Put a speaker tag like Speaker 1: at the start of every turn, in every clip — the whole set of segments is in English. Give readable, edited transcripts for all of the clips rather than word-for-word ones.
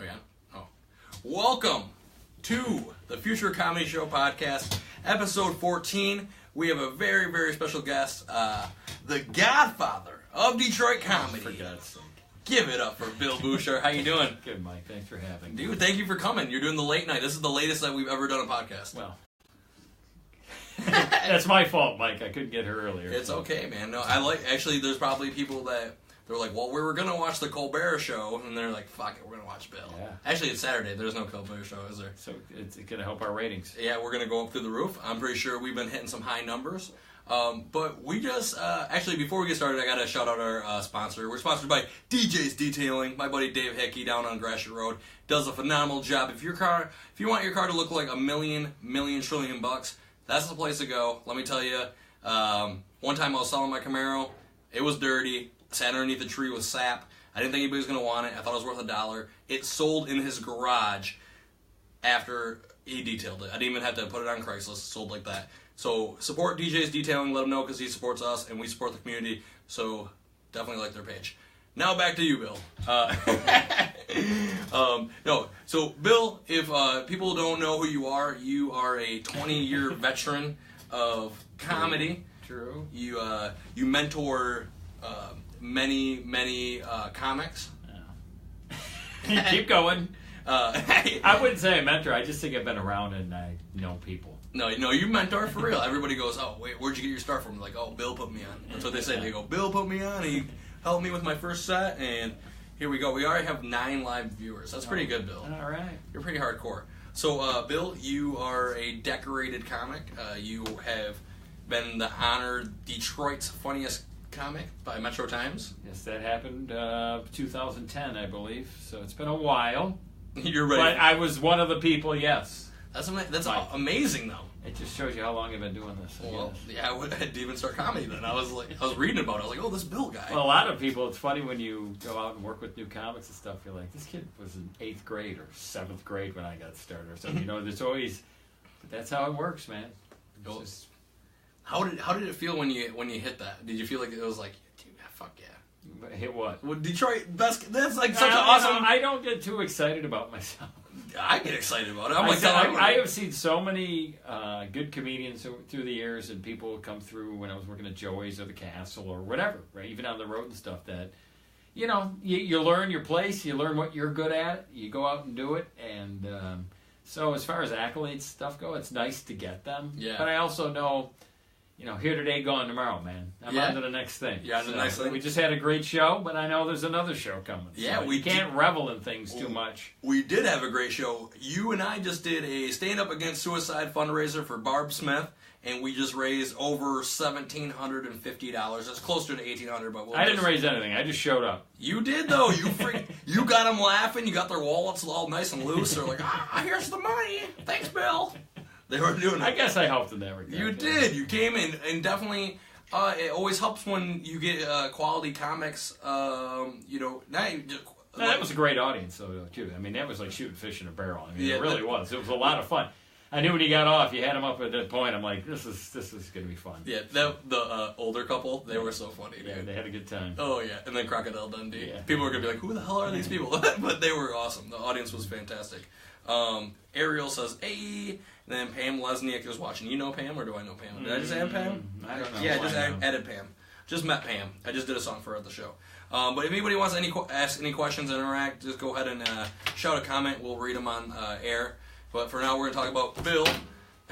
Speaker 1: Oh, yeah? Oh. Welcome to the Future Comedy Show podcast, episode 14. We have a very, very special guest, the Godfather of Detroit Comedy.
Speaker 2: For God's sake.
Speaker 1: Give it up for Bill Bushart. How you doing?
Speaker 2: Good, Mike. Thanks for having me.
Speaker 1: Dude, thank you for coming. You're doing the late night. This is the latest that we've ever done a podcast.
Speaker 2: Well, that's my fault, Mike. I couldn't get her earlier.
Speaker 1: It's okay, man. No, actually, there's probably people that they're like, well, we were going to watch the Colbert Show, and they're like, fuck it, we're going to watch Bill.
Speaker 2: Yeah.
Speaker 1: Actually, it's Saturday. There's no Colbert Show, is there?
Speaker 2: So it's going to help our ratings.
Speaker 1: Yeah, we're going to go up through the roof. I'm pretty sure we've been hitting some high numbers. But we just, actually, before we get started, I got to shout out our sponsor. We're sponsored by DJ's Detailing. My buddy Dave Hickey down on Gratiot Road does a phenomenal job. If you want your car to look like a million trillion bucks, that's the place to go. Let me tell you, one time I was selling my Camaro. It was dirty. Sat underneath a tree with sap. I didn't think anybody was going to want it. I thought it was worth $1. It sold in his garage after he detailed it. I didn't even have to put it on Craigslist. It sold like that. So support DJ's Detailing. Let him know because he supports us and we support the community. So definitely like their page. Now back to you, Bill. So Bill, if people don't know who you are a 20-year veteran of comedy.
Speaker 2: True.
Speaker 1: You mentor many comics.
Speaker 2: Yeah. Keep going. I wouldn't say a mentor. I just think I've been around and I know people.
Speaker 1: No, you mentor for real. Everybody goes, oh, wait, where'd you get your start from? Like, oh, Bill put me on. That's what they say. They go, Bill put me on. He helped me with my first set, and here we go. We already have 9 live viewers. That's pretty good, Bill.
Speaker 2: All right.
Speaker 1: You're pretty hardcore. So, Bill, you are a decorated comic. You have been the honored Detroit's funniest comic by Metro Times.
Speaker 2: Yes, that happened 2010, I believe. So it's been a while.
Speaker 1: You're ready.
Speaker 2: But I was one of the people, yes.
Speaker 1: That's amazing, though.
Speaker 2: It just shows you how long I've been doing this.
Speaker 1: Well, yeah, I didn't even start comedy then. I was reading about it. I was like, oh, this Bill guy.
Speaker 2: Well, a lot of people, it's funny when you go out and work with new comics and stuff, you're like, this kid was in 8th grade or 7th grade when I got started or something. There's always, but that's how it works, man. Just,
Speaker 1: how did it feel when you hit that? Did you feel like it was like, dude, fuck yeah?
Speaker 2: Hit what?
Speaker 1: Well, Detroit, that's like such an awesome...
Speaker 2: I don't get too excited about myself.
Speaker 1: I get excited about it.
Speaker 2: I have seen so many good comedians through the years, and people come through when I was working at Joey's or the Castle or whatever, right? Even on the road and stuff. That you learn your place, you learn what you're good at, you go out and do it, and so as far as accolades stuff go, it's nice to get them.
Speaker 1: Yeah.
Speaker 2: But I also know. Here today, gone tomorrow, man. I'm on to the next thing.
Speaker 1: Yeah, the next thing.
Speaker 2: We just had a great show, but I know there's another show coming.
Speaker 1: Yeah,
Speaker 2: so we can't revel in things too much.
Speaker 1: We did have a great show. You and I just did a stand-up against suicide fundraiser for Barb Smith, and we just raised over $1,750. That's closer to $1,800, but
Speaker 2: I didn't raise anything. I just showed up.
Speaker 1: You did though. You got them laughing. You got their wallets all nice and loose. They're like, here's the money. Thanks, Bill. They were doing it.
Speaker 2: I guess I helped in that regard.
Speaker 1: You did. You came in, and definitely, it always helps when you get quality comics. That
Speaker 2: was a great audience, though, too. I mean, that was like shooting fish in a barrel. I mean,
Speaker 1: yeah,
Speaker 2: it really was. It was a lot of fun. I knew when he got off, you had him up at that point. I'm like, this is going to be fun.
Speaker 1: Yeah, the older couple, they were so funny, dude.
Speaker 2: Yeah, they had a good time.
Speaker 1: Oh, yeah. And then Crocodile Dundee.
Speaker 2: Yeah.
Speaker 1: People were going to be like, who the hell are these people? But they were awesome. The audience was fantastic. Ariel says, hey. And then Pam Lesniak is watching. You know Pam, or do I know Pam? Did I just add Pam?
Speaker 2: I don't know.
Speaker 1: Yeah, I just added Pam. Just met Pam. I just did a song for her at the show. But if anybody wants to ask any questions, interact, just go ahead and shout a comment. We'll read them on air. But for now, we're going to talk about Bill.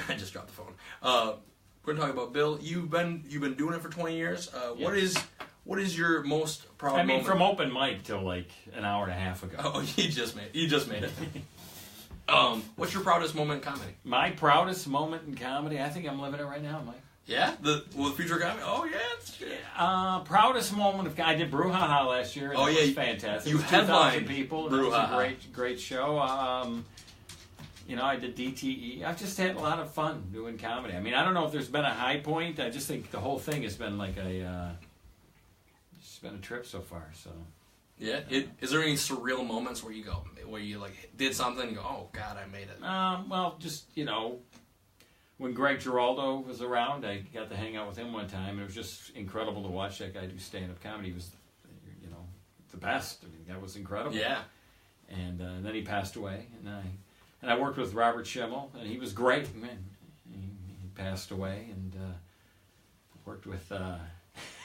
Speaker 1: I just dropped the phone. We're going to talk about Bill. You've been doing it for 20 years.
Speaker 2: Yes.
Speaker 1: What is your most proud moment?
Speaker 2: from open mic till like an hour and a half ago.
Speaker 1: Oh, you just made it. What's your proudest moment in comedy?
Speaker 2: My proudest moment in comedy? I think I'm living it right now, Mike.
Speaker 1: Yeah? The future comedy? Oh, yeah. It's good.
Speaker 2: Proudest moment I did Brouhaha last year. And it was fantastic.
Speaker 1: You headlined
Speaker 2: 2,000 people.
Speaker 1: Brouhaha.
Speaker 2: It was a great show. I did DTE. I've just had a lot of fun doing comedy. I mean, I don't know if there's been a high point. I just think the whole thing has been like it's been a trip so far, so...
Speaker 1: Yeah. Is there any surreal moments where you like did something and you go, oh God, I made it?
Speaker 2: Well, just when Greg Giraldo was around, I got to hang out with him one time, and it was just incredible to watch that guy do stand-up comedy. He was, the best. I mean, that was incredible.
Speaker 1: Yeah.
Speaker 2: and then he passed away, and I worked with Robert Schimmel, and he was great. Man, he passed away, and worked with.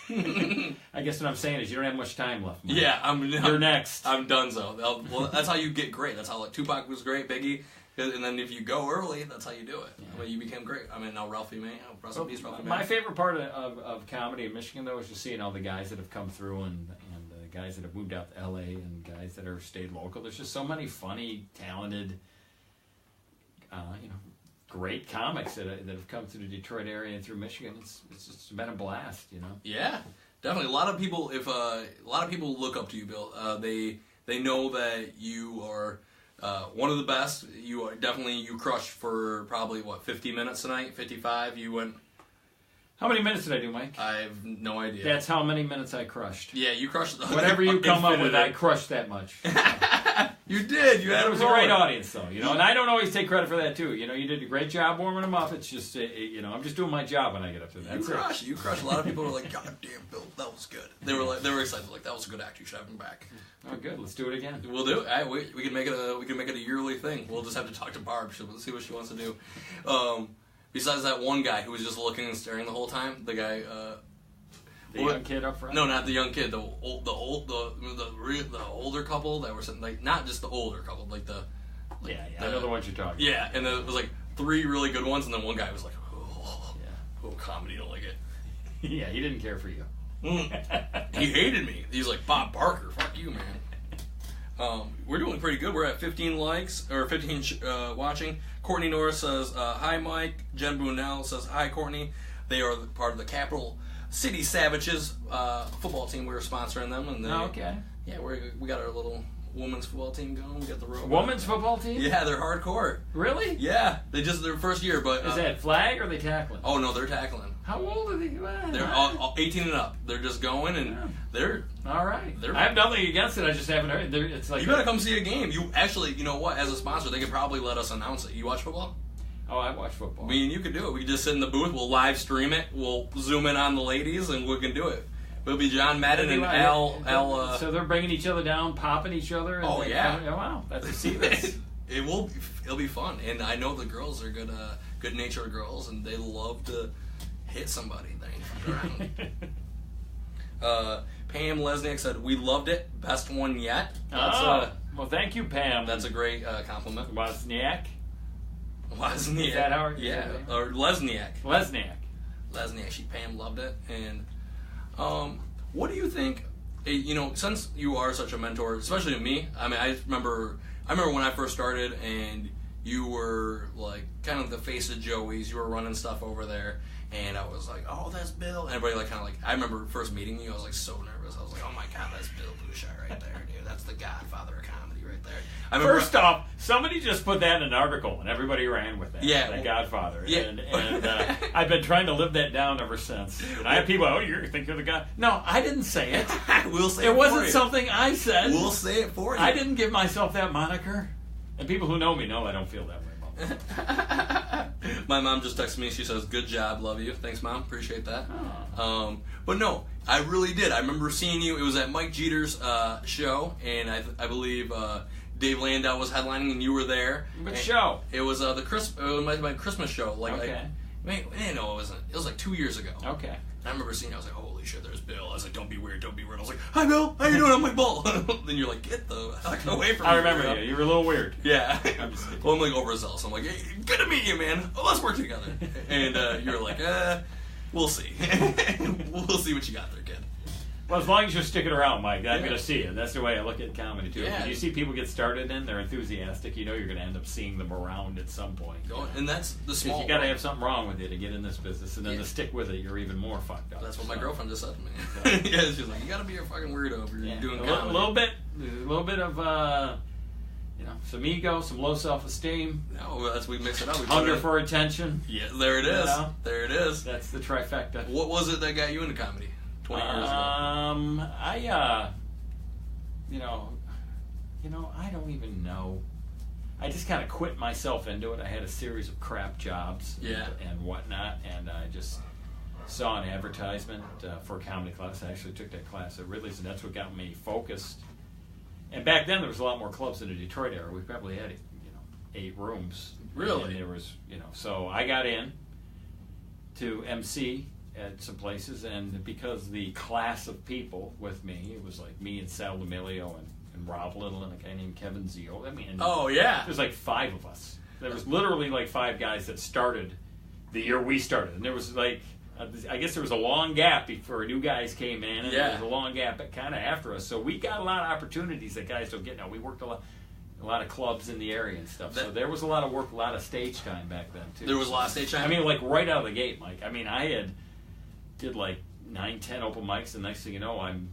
Speaker 2: I guess what I'm saying is you don't have much time left, Mike.
Speaker 1: Yeah,
Speaker 2: you're next.
Speaker 1: I'm done. So well, that's how you get great. That's how like Tupac was great, Biggie. And then if you go early, that's how you do it.
Speaker 2: Yeah.
Speaker 1: I mean, you became great. I mean, now Ralphie May. Rest in peace, Ralphie May.
Speaker 2: My favorite part of comedy in Michigan, though, is just seeing all the guys that have come through and guys that have moved out to L.A. and guys that are stayed local. There's just so many funny, talented, great comics that have come through the Detroit area and through Michigan. It's just been a blast,
Speaker 1: Yeah, definitely. A lot of people look up to you, Bill. They know that you are one of the best. You crushed for probably 50 minutes tonight, 55. You went.
Speaker 2: How many minutes did I do, Mike?
Speaker 1: I have no idea.
Speaker 2: That's how many minutes I crushed.
Speaker 1: Yeah, you crushed.
Speaker 2: Whatever you come up with, I crushed that much.
Speaker 1: You did.
Speaker 2: It was a great audience, though. And I don't always take credit for that too. You did a great job warming them up. It's just, I'm just doing my job when I get up to that.
Speaker 1: You crushed. A lot of people were like, "God damn, Bill, that was good." They were excited. Like, that was a good act. You should have him back.
Speaker 2: Oh, good. Let's do it again.
Speaker 1: We'll do it. We can make it a yearly thing. We'll just have to talk to Barb. We'll see what she wants to do. Besides that one guy who was just looking and staring the whole time, the guy.
Speaker 2: The young kid up front?
Speaker 1: No, not the young kid. The older couple that were sitting, like, not just the older couple, like the.
Speaker 2: Like I know the ones you're talking.
Speaker 1: Yeah, and then it was like 3 really good ones, and then one guy was like, comedy, don't like it.
Speaker 2: Yeah, he didn't care for you.
Speaker 1: He hated me. He's like, Bob Barker, fuck you, man. We're doing pretty good. We're at 15 likes, or 15 watching. Courtney Norris says, hi, Mike. Jen Brunel says, hi, Courtney. They are part of the Capital City Savages football team. We were sponsoring them. And
Speaker 2: okay.
Speaker 1: Yeah, we got our little women's football team going. We got the robot.
Speaker 2: Women's football team?
Speaker 1: Yeah, they're hardcore.
Speaker 2: Really?
Speaker 1: Yeah. Their first year, but...
Speaker 2: Is that flag or are they tackling?
Speaker 1: Oh, no, they're tackling.
Speaker 2: How old are they?
Speaker 1: They're all 18 and up. They're just going, and they're...
Speaker 2: All right. I have nothing against it. I just haven't heard. It's like
Speaker 1: you gotta come see a game. You actually, you know what? As a sponsor, they could probably let us announce it. You watch football?
Speaker 2: Oh, I watch football.
Speaker 1: Me and you could do it. We could just sit in the booth. We'll live stream it. We'll zoom in on the ladies, and we can do it. It'll be John Madden and Al.
Speaker 2: So they're bringing each other down, popping each other. And wow, that's to see this.
Speaker 1: It'll be fun, and I know the girls are good natured girls, and they love to hit somebody. They ain't fucking around. Pam Lesniak said, "We loved it. Best one yet."
Speaker 2: Well, thank you, Pam.
Speaker 1: That's a great compliment.
Speaker 2: Wozniak.
Speaker 1: Is
Speaker 2: that how?
Speaker 1: Yeah, or Lesniak.
Speaker 2: Lesniak.
Speaker 1: Pam loved it, and what do you think? Since you are such a mentor, especially to me. I mean, I remember when I first started, and you were like kind of the face of Joey's. You were running stuff over there. And I was like, oh, that's Bill. And everybody I remember first meeting you, I was like so nervous. I was like, oh my God, that's Bill Bushart right there, dude. That's the Godfather of comedy right there.
Speaker 2: First off, somebody just put that in an article and everybody ran with that.
Speaker 1: Yeah.
Speaker 2: The Godfather.
Speaker 1: Yeah.
Speaker 2: And I've been trying to live that down ever since. And I have people, you think you're the guy. No, I didn't say it.
Speaker 1: We'll say it
Speaker 2: It wasn't something I said.
Speaker 1: We'll say it for you.
Speaker 2: I didn't give myself that moniker. And people who know me know I don't feel that way about myself.
Speaker 1: My mom just texted me. She says, "Good job, love you." Thanks, Mom. Appreciate that.
Speaker 2: Oh.
Speaker 1: But no, I really did. I remember seeing you. It was at Mike Jeter's show, and I believe Dave Landau was headlining, and you were there.
Speaker 2: Which show?
Speaker 1: It was my Christmas show.
Speaker 2: Okay.
Speaker 1: It wasn't. It was like 2 years ago.
Speaker 2: Okay.
Speaker 1: I remember seeing it. I was like, holy shit, there's Bill. I was like, don't be weird, don't be weird. I was like, hi, Bill. How you doing? I'm like, Bull. Then you're like, get the heck away from me.
Speaker 2: I remember you. You were a little weird.
Speaker 1: Yeah.
Speaker 2: I'm just kidding.
Speaker 1: Well, I'm like overzealous. I'm like, hey, good to meet you, man. Let's work together. And you're like, we'll see. We'll see what you got there, kid.
Speaker 2: Well, as long as you're sticking around, Mike, I'm going to see it. That's the way I look at comedy, too.
Speaker 1: Yeah.
Speaker 2: When you see people get started in, they're enthusiastic, you know you're going to end up seeing them around at some point.
Speaker 1: And that's the small.
Speaker 2: You got to have something wrong with you to get in this business, and then to stick with it, you're even more fucked up.
Speaker 1: That's what my girlfriend just said to me. Yeah, she's like, you got to be a fucking weirdo if you're doing comedy.
Speaker 2: A little bit of, some ego, some low self-esteem.
Speaker 1: No, we mix it up.
Speaker 2: Hunger for attention.
Speaker 1: Yeah, there it is. There it is.
Speaker 2: That's the trifecta.
Speaker 1: What was it that got you into comedy 20 years ago?
Speaker 2: I don't even know. I just kind of quit myself into it. I had a series of crap jobs and whatnot, and I just saw an advertisement for a comedy class. I actually took that class at Ridley's, and that's what got me focused. And back then there was a lot more clubs in the Detroit area. We probably had 8 rooms.
Speaker 1: Really?
Speaker 2: And there was so I got in to MC at some places, and because the class of people with me, it was like me and Sal D'Amelio and Rob Little and a guy named Kevin Zeal. I mean,
Speaker 1: oh yeah,
Speaker 2: there's like 5 of us. There was literally like 5 guys that started the year we started, and there was like I guess there was a long gap before new guys came in, and there was a long gap kind of after us. So we got a lot of opportunities that guys don't get now. We worked a lot of clubs in the area and stuff. So there was a lot of work, a lot of stage time back then too.
Speaker 1: There was a lot of stage time.
Speaker 2: I mean, like right out of the gate, Mike. I mean, I did like 9-10 open mics, and next thing you know, I'm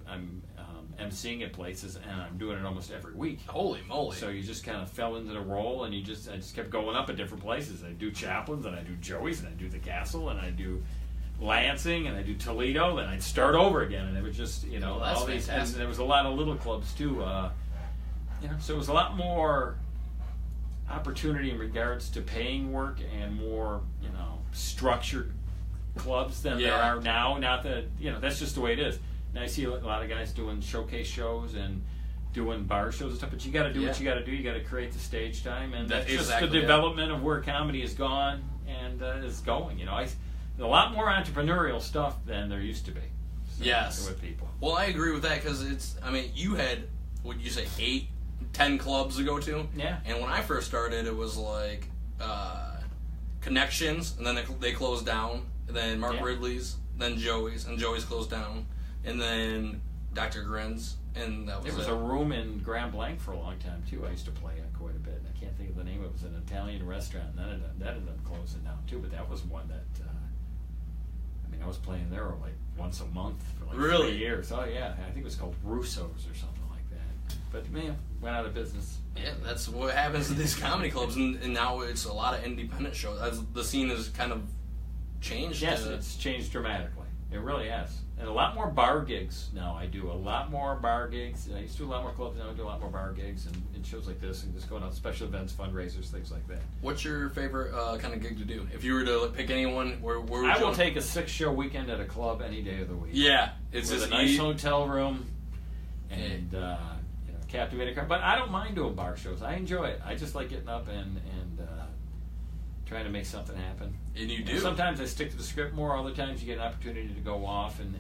Speaker 2: emceeing at places, and I'm doing it almost every week.
Speaker 1: Holy moly!
Speaker 2: So you just kind of fell into the role, and I just kept going up at different places. I do Chaplin's, and I do Joey's, and I do the Castle, and I do Lansing, and I do Toledo. Then I'd start over again, and it was just
Speaker 1: that's
Speaker 2: all these. And
Speaker 1: fantastic.
Speaker 2: there was a lot of little clubs too. So it was a lot more opportunity in regards to paying work and more structured clubs than there are now. Not that that's just the way it is. Now I see a lot of guys doing showcase shows and doing bar shows and stuff, but you got to do what you got to do. You got to create the stage time, and that's just the development of where comedy has gone and is going. A lot more entrepreneurial stuff than there used to be. With people.
Speaker 1: Well, I agree with that because you had, would you say 8-10 clubs to go to?
Speaker 2: Yeah.
Speaker 1: And when I first started, it was like Connections, and then they closed down. And then Mark Ridley's, then Joey's, and Joey's closed down, and then Dr. Grin's, and that was
Speaker 2: There was a room in Grand Blanc for a long time too. I used to play at quite a bit. I can't think of the name. It was an Italian restaurant. And that ended up closing down too. But that was one that I was playing there like once a month for like 3 years. Oh yeah, I think it was called Russo's or something like that. But man, went out of business.
Speaker 1: Yeah, that's what happens to these comedy clubs, and now it's a lot of independent shows. As the scene has kind of changed.
Speaker 2: Yes, it's changed dramatically. It really has. And a lot more bar gigs now. I do a lot more bar gigs. I used to do a lot more clubs. Now I do a lot more bar gigs and shows like this, and just going out special events, fundraisers, things like that.
Speaker 1: What's your favorite kind of gig to do? If you were to pick anyone, where would you?
Speaker 2: I will take a 6-show weekend at a club any day of the week.
Speaker 1: Yeah, it's
Speaker 2: with
Speaker 1: just
Speaker 2: a nice hotel room and captivating crowd. But I don't mind doing bar shows. I enjoy it. I just like getting up and trying to make something happen.
Speaker 1: And you do.
Speaker 2: Sometimes I stick to the script more. Other times you get an opportunity to go off and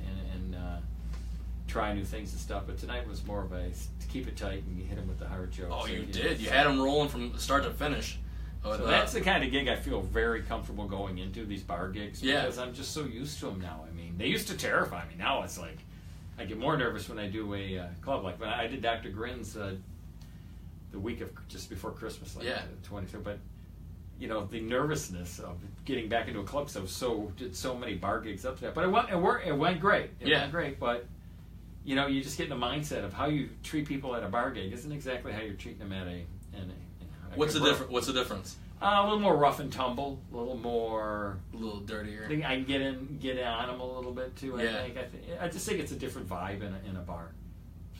Speaker 2: try new things and stuff. But tonight was more of to keep it tight and you hit them with the hard jokes.
Speaker 1: Oh, you did. You had them rolling from start to finish.
Speaker 2: So that's the kind of gig I feel very comfortable going into, these bar gigs.
Speaker 1: Yeah.
Speaker 2: Because I'm just so used to them now. I mean, they used to terrify me. Now it's like I get more nervous when I do a club. Like when I did Dr. Grin's the week of just before Christmas, like the 23rd. But the nervousness of getting back into a club because I did so many bar gigs up to that. But it went great. It went great. But you just get in the mindset of how you treat people at a bar gig isn't exactly how you're treating them at a
Speaker 1: What's the difference?
Speaker 2: A little more rough and tumble, a little
Speaker 1: dirtier.
Speaker 2: I think I can get on them a little bit too. I just think it's a different vibe in a bar.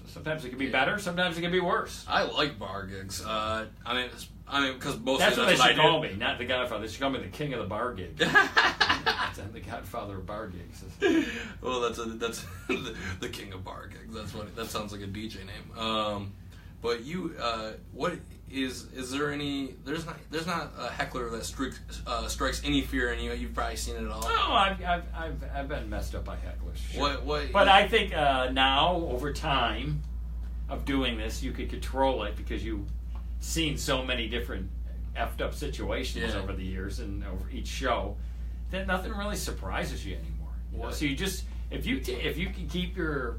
Speaker 2: So sometimes it can be better, sometimes it can be worse.
Speaker 1: I like bar gigs. I mean, because
Speaker 2: that's what they should call me, not the Godfather. They should call me the king of the bar gig. I'm the Godfather of bar gigs.
Speaker 1: Well, that's the king of bar gigs. That sounds like a DJ name. But you, what is there any? There's not a heckler that strikes any fear in you. You've probably seen it all.
Speaker 2: No, I've been messed up by hecklers. Sure.
Speaker 1: What?
Speaker 2: But I think now over time of doing this, you could control it because you've seen so many different effed up situations over the years and over each show that nothing really surprises you anymore. So you just if you can keep your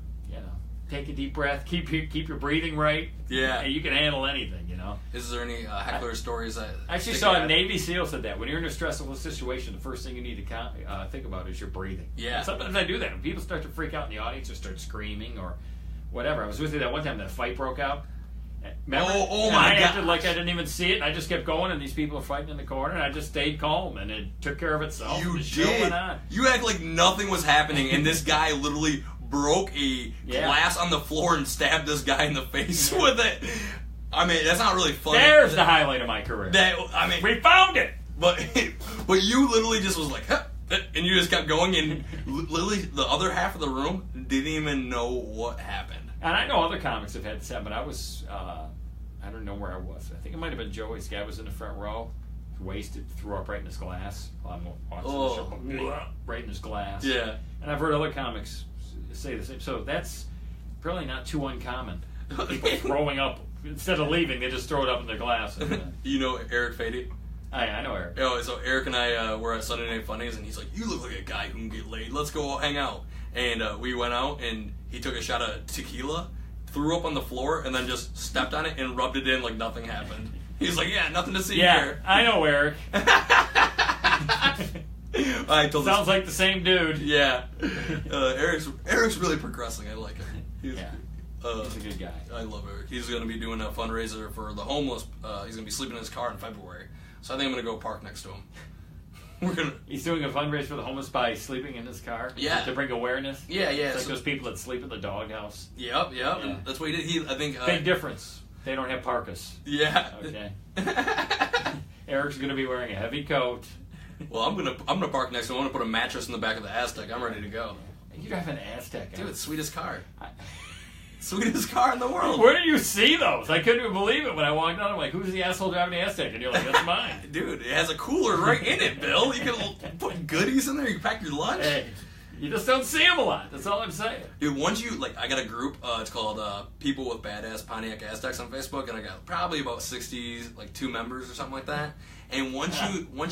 Speaker 2: take a deep breath, keep your breathing right.
Speaker 1: Yeah,
Speaker 2: you can handle anything.
Speaker 1: Is there any heckler stories that?
Speaker 2: I actually saw a Navy SEAL said that when you're in a stressful situation, the first thing you need to think about is your breathing.
Speaker 1: Yeah.
Speaker 2: And sometimes I do that when people start to freak out in the audience or start screaming or whatever. I was with you that one time that a fight broke out. Remember?
Speaker 1: Oh my God!
Speaker 2: I acted like I didn't even see it. And I just kept going, and these people are fighting in the corner, and I just stayed calm, and it took care of itself.
Speaker 1: You
Speaker 2: did. Show went on.
Speaker 1: You act like nothing was happening, and this guy literally broke a glass on the floor and stabbed this guy in the face with it. I mean, that's not really funny.
Speaker 2: There's the highlight of my career. We found it.
Speaker 1: But you literally just was like, huh, and you just kept going, and literally the other half of the room didn't even know what happened.
Speaker 2: And I know other comics have had this happen, but I was, I don't know where I was. I think it might have been Joey's guy was in the front row, wasted, threw up right in his glass. While I'm watching the show, right in his glass.
Speaker 1: Yeah.
Speaker 2: And I've heard other comics say the same. So that's really not too uncommon. People throwing up. Instead of leaving, they just throw it up in their glass. And,
Speaker 1: You know Eric Fady?
Speaker 2: I know Eric.
Speaker 1: Oh, so Eric and I were at Sunday Night Funnies, and he's like, "You look like a guy who can get laid. Let's go hang out." And we went out, and he took a shot of tequila, threw up on the floor, and then just stepped on it and rubbed it in like nothing happened. He's like, "Yeah, nothing to see here."
Speaker 2: I know Eric.
Speaker 1: I told
Speaker 2: Sounds like the same dude.
Speaker 1: Yeah. Eric's really progressing. I like him.
Speaker 2: He's a good guy.
Speaker 1: I love Eric. He's going to be doing a fundraiser for the homeless. He's going to be sleeping in his car in February. So I think I'm going to go park next to him.
Speaker 2: He's doing a fundraiser for the homeless by sleeping in his car.
Speaker 1: Yeah.
Speaker 2: To bring awareness.
Speaker 1: Yeah.
Speaker 2: It's like those people that sleep in the doghouse.
Speaker 1: Yep.
Speaker 2: Yeah.
Speaker 1: And that's what he did. I think.
Speaker 2: Big difference. They don't have parkas.
Speaker 1: Yeah.
Speaker 2: Okay. Eric's going to be wearing a heavy coat.
Speaker 1: Well, I'm gonna park next to him. I'm gonna put a mattress in the back of the Aztec. I'm ready to go.
Speaker 2: You drive an Aztec,
Speaker 1: dude. It's the sweetest car. Sweetest car in the world.
Speaker 2: Where do you see those? I couldn't even believe it when I walked out. I'm like, who's the asshole driving the Aztec? And you're like, that's mine.
Speaker 1: Dude, it has a cooler right in it, Bill. You can put goodies in there. You can pack your lunch.
Speaker 2: Hey, you just don't see them a lot. That's all I'm saying.
Speaker 1: Dude, once you, I got a group, it's called People with Badass Pontiac Aztecs on Facebook, and I got probably about 60, 2 members or something like that. And once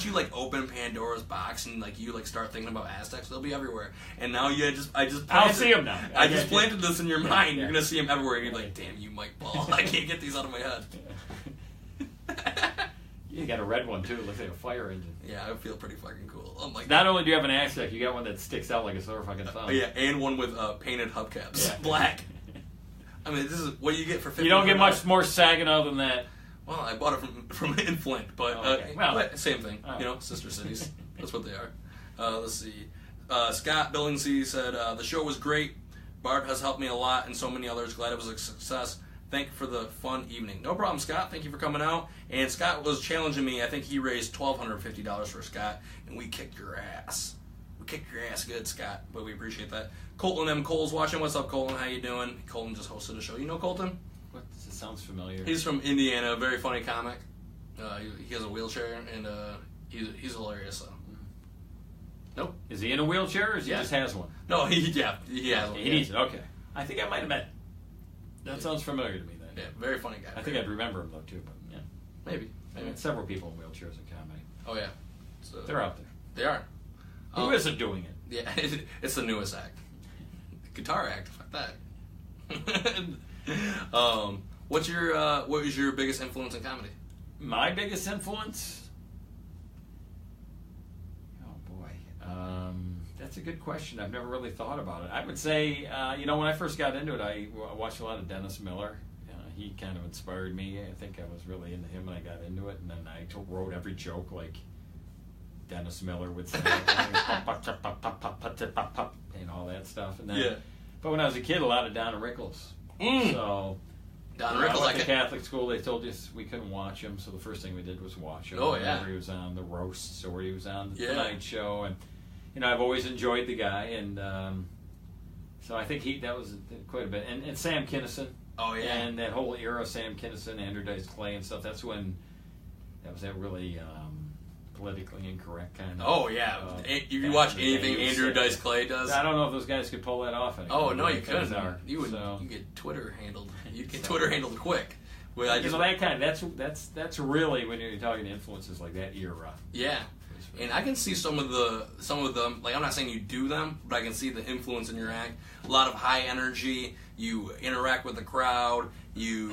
Speaker 1: you open Pandora's box and you start thinking about Aztecs, they'll be everywhere. And now
Speaker 2: I'll see them now.
Speaker 1: I just planted this in your mind.
Speaker 2: Yeah.
Speaker 1: You're gonna see them everywhere. You're like, damn you, Mike Ball. I can't get these out of my head.
Speaker 2: You got a red one too. It looks like a fire engine.
Speaker 1: Yeah, I feel pretty fucking cool. I'm like,
Speaker 2: not only do you have an Aztec, you got one that sticks out like a sore fucking thumb.
Speaker 1: Yeah, and one with painted hubcaps, black. I mean, this is what you get for $50.
Speaker 2: You don't get much more Saginaw than that.
Speaker 1: Well, I bought it from in Flint, but
Speaker 2: okay.
Speaker 1: but same thing. Sister cities. That's what they are. Let's see. Scott Billingsley said the show was great. Bart has helped me a lot, and so many others. Glad it was a success. Thank you for the fun evening. No problem, Scott. Thank you for coming out. And Scott was challenging me. I think he raised $1,250 for Scott, and we kicked your ass. We kicked your ass good, Scott. But we appreciate that. Colton M. Cole's watching. What's up, Colton? How you doing? Colton just hosted a show. You know Colton?
Speaker 2: What? It sounds familiar.
Speaker 1: He's from Indiana. Very funny comic. He has a wheelchair, and he's hilarious. Nope.
Speaker 2: Is he in a wheelchair, or he just has one?
Speaker 1: No, he has one.
Speaker 2: He needs it. Okay. I think I might have met. That sounds familiar to me then.
Speaker 1: Yeah, very funny guy.
Speaker 2: I think I'd remember him though too, but yeah.
Speaker 1: Maybe.
Speaker 2: I mean, several people in wheelchairs in comedy.
Speaker 1: Oh yeah. So,
Speaker 2: they're out there.
Speaker 1: They are.
Speaker 2: Who isn't doing it?
Speaker 1: Yeah, it's the newest act. Guitar act. Fuck that. What was your biggest influence in comedy?
Speaker 2: My biggest influence? Oh boy, that's a good question. I've never really thought about it. I would say, when I first got into it, I watched a lot of Dennis Miller. He kind of inspired me. I think I was really into him when I got into it, and then I wrote every joke like Dennis Miller would say, and all that stuff. And then, but when I was a kid, a lot of Don Rickles. So.
Speaker 1: Don Rickles,
Speaker 2: I went to Catholic school. They told us we couldn't watch him, so the first thing we did was watch him.
Speaker 1: Oh yeah.
Speaker 2: Whenever he was on the roasts or he was on the Tonight Show, and I've always enjoyed the guy, and so I think that was quite a bit. And Sam Kinison.
Speaker 1: Oh yeah.
Speaker 2: And that whole era, Sam Kinison, Andrew Dice Clay, and stuff. That was that really politically incorrect kind of.
Speaker 1: Oh yeah. If you watch anything Andrew Dice Clay does,
Speaker 2: I don't know if those guys could pull that off anymore.
Speaker 1: Oh no, you couldn't. You get Twitter handled. You get Twitter handled quick. Well, that's really when you're talking influences like that era. Yeah. And I can see some of them. Like, I'm not saying you do them, but I can see the influence in your act. A lot of high energy. You interact with the crowd. You're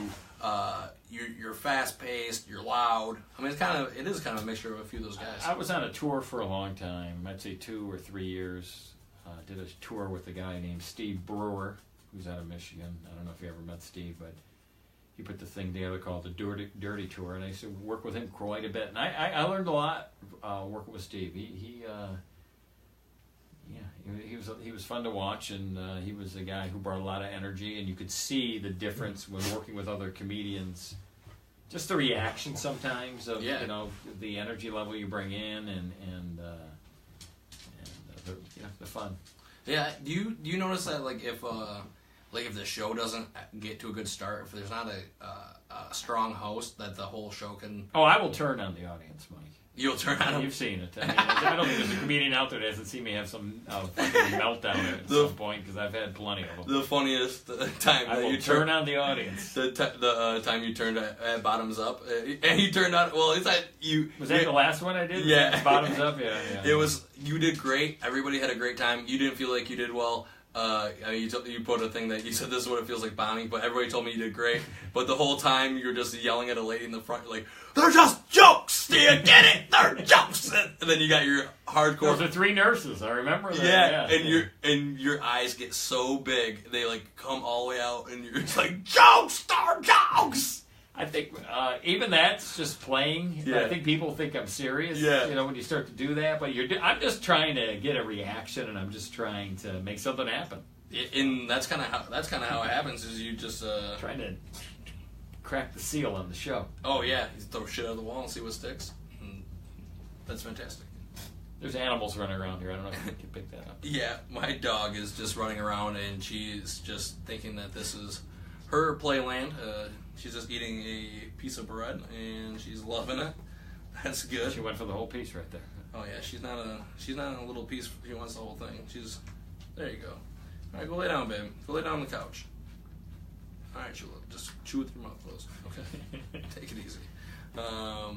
Speaker 1: fast paced. You're loud. I mean, it is kind of a mixture of a few of those guys.
Speaker 2: I was on a tour for a long time. I'd say 2 or 3 years. Did a tour with a guy named Steve Brewer, who's out of Michigan. I don't know if you ever met Steve, but he put the thing together called the Dirty Tour, and I used to work with him quite a bit. And I learned a lot working with Steve. He was fun to watch, and he was a guy who brought a lot of energy, and you could see the difference when working with other comedians. Just the reaction sometimes of the energy level you bring in, and the fun.
Speaker 1: Yeah. Do you notice that if like if the show doesn't get to a good start, if there's not a strong host, that the whole show can.
Speaker 2: Oh, I will turn on the audience, Mike.
Speaker 1: You'll turn on.
Speaker 2: You've seen it. I mean, I don't think there's a comedian out there that hasn't seen me have some fucking meltdown at some point, because I've had plenty of them.
Speaker 1: The funniest time
Speaker 2: I
Speaker 1: that
Speaker 2: will
Speaker 1: you
Speaker 2: turn on the audience.
Speaker 1: The time you turned at Bottoms Up, and you turned on. Well, it's like you.
Speaker 2: Was that the last one I did?
Speaker 1: Yeah.
Speaker 2: Bottoms Up. Yeah.
Speaker 1: It was. You did great. Everybody had a great time. You didn't feel like you did well. I mean, you put a thing that you said this is what it feels like bombing, but everybody told me you did great. But the whole time you were just yelling at a lady in the front, you're like, "They're just jokes! Do you get it? They're jokes!" And then you got your hardcore.
Speaker 2: Those are 3 nurses. I remember that.
Speaker 1: Yeah, and your eyes get so big they like come all the way out, and you're just like, "Jokes! They're jokes!"
Speaker 2: I think even that's just playing.
Speaker 1: Yeah.
Speaker 2: I think people think I'm serious.
Speaker 1: Yeah.
Speaker 2: You know, when you start to do that, but I'm just trying to get a reaction, and I'm just trying to make something happen.
Speaker 1: And that's kind of how it happens. Is you just
Speaker 2: trying to crack the seal on the show.
Speaker 1: Oh yeah, you throw shit out the wall and see what sticks. That's fantastic.
Speaker 2: There's animals running around here. I don't know if you can pick that up.
Speaker 1: Yeah, my dog is just running around, and she's just thinking that this is her playland. She's just eating a piece of bread, and she's loving it. That's good.
Speaker 2: She went for the whole piece right there.
Speaker 1: Oh yeah, she's not a little piece. She wants the whole thing. There you go. All right, go lay down, babe. Go lay down on the couch. All right, Chula, just chew with your mouth closed. Okay, take it easy. Let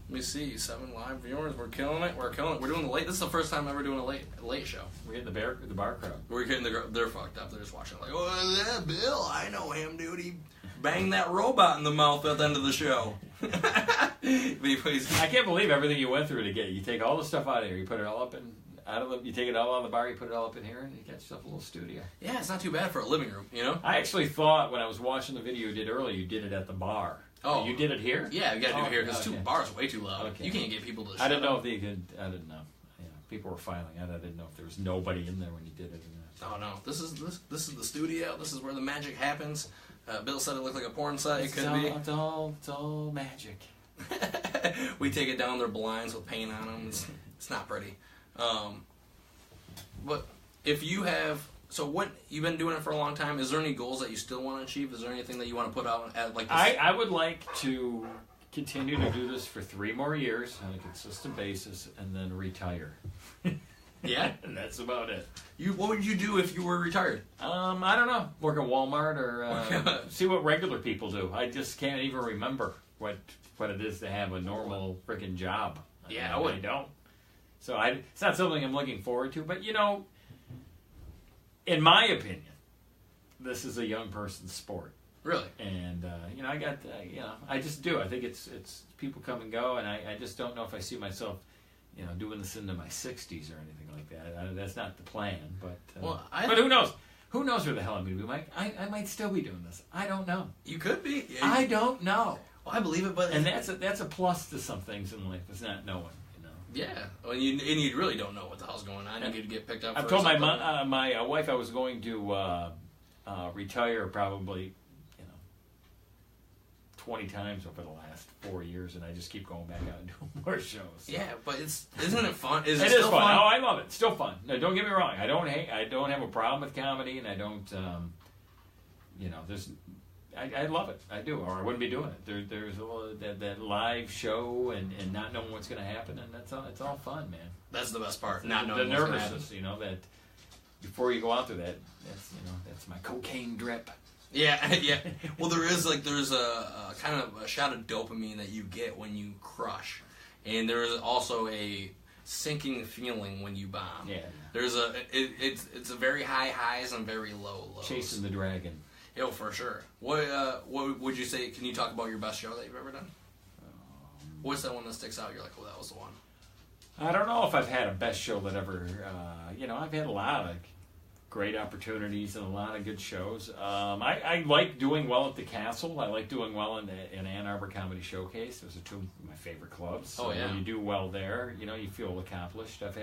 Speaker 1: me see. 7 live viewers. We're killing it. We're doing the late. This is the first time ever doing a late show.
Speaker 2: We're getting the bar crowd.
Speaker 1: We're getting they're fucked up. They're just watching like, oh, that Bill, I know him, dude. He banged that robot in the mouth at the end of the show.
Speaker 2: I can't believe everything you went through to get. You take all the stuff out of here. You put it all up you take it all out of the bar. You put it all up in here, and you get yourself a little studio.
Speaker 1: Yeah, it's not too bad for a living room, you know.
Speaker 2: I actually thought when I was watching the video you did earlier, you did it at the bar. Oh, you did it here?
Speaker 1: Yeah, you got to do it here because 2 bars are way too loud. Okay. You can't get people to.
Speaker 2: I didn't know if they could. I didn't know. Yeah, people were filing. I didn't know if there was nobody in there when you did it.
Speaker 1: Oh no, this is the studio. This is where the magic happens. Bill said it looked like a porn site. It could be.
Speaker 2: It's all magic.
Speaker 1: We take it down their blinds with paint on them. It's not pretty. But if you have. So what you've been doing it for a long time. Is there any goals that you still want to achieve? Is there anything that you want to put out at like this?
Speaker 2: I would like to continue to do this for 3 more years on a consistent basis and then retire.
Speaker 1: Yeah,
Speaker 2: and that's about it.
Speaker 1: What would you do if you were retired?
Speaker 2: I don't know. Work at Walmart or see what regular people do. I just can't even remember what it is to have a normal freaking job.
Speaker 1: Yeah,
Speaker 2: I don't. So it's not something I'm looking forward to. But you know, in my opinion, this is a young person's sport.
Speaker 1: Really?
Speaker 2: And you know, I just do. I think it's people come and go, and I just don't know if I see myself, you know, doing this into my 60s or anything like that. That's not the plan. But but who knows? Who knows where the hell I'm going to be, Mike? I might still be doing this. I don't know.
Speaker 1: You could be. Yeah,
Speaker 2: I don't know.
Speaker 1: Well, I believe it, but
Speaker 2: and that's a plus to some things in life. It's not knowing.
Speaker 1: Yeah, well, you really don't know what the hell's going on. You could get picked up.
Speaker 2: I've told my wife I was going to retire probably 20 times over the last 4 years, and I just keep going back out and doing more shows. So.
Speaker 1: Yeah, but isn't it fun? Is
Speaker 2: it
Speaker 1: still
Speaker 2: is fun? Oh, I love it. It's still fun. No, don't get me wrong. I don't have a problem with comedy, and I don't. I love it. I do, or I wouldn't be doing it. There's a little, that live show and not knowing what's going to happen, and it's all fun, man.
Speaker 1: That's the best part.
Speaker 2: Not knowing the nervousness, that before you go out there, that's my cocaine drip.
Speaker 1: Yeah, yeah. Well, there's a kind of a shot of dopamine that you get when you crush, and there is also a sinking feeling when you bomb.
Speaker 2: Yeah.
Speaker 1: There's it's a very high highs and very low lows.
Speaker 2: Chasing the dragon.
Speaker 1: Oh, for sure. What would you say? Can you talk about your best show that you've ever done? What's that one that sticks out? You're like, well, that was the one.
Speaker 2: I don't know if I've had a best show that ever. I've had a lot of great opportunities and a lot of good shows. I like doing well at the Castle. I like doing well in Ann Arbor Comedy Showcase. Those are 2 of my favorite clubs. So when you do well there, you feel accomplished. I've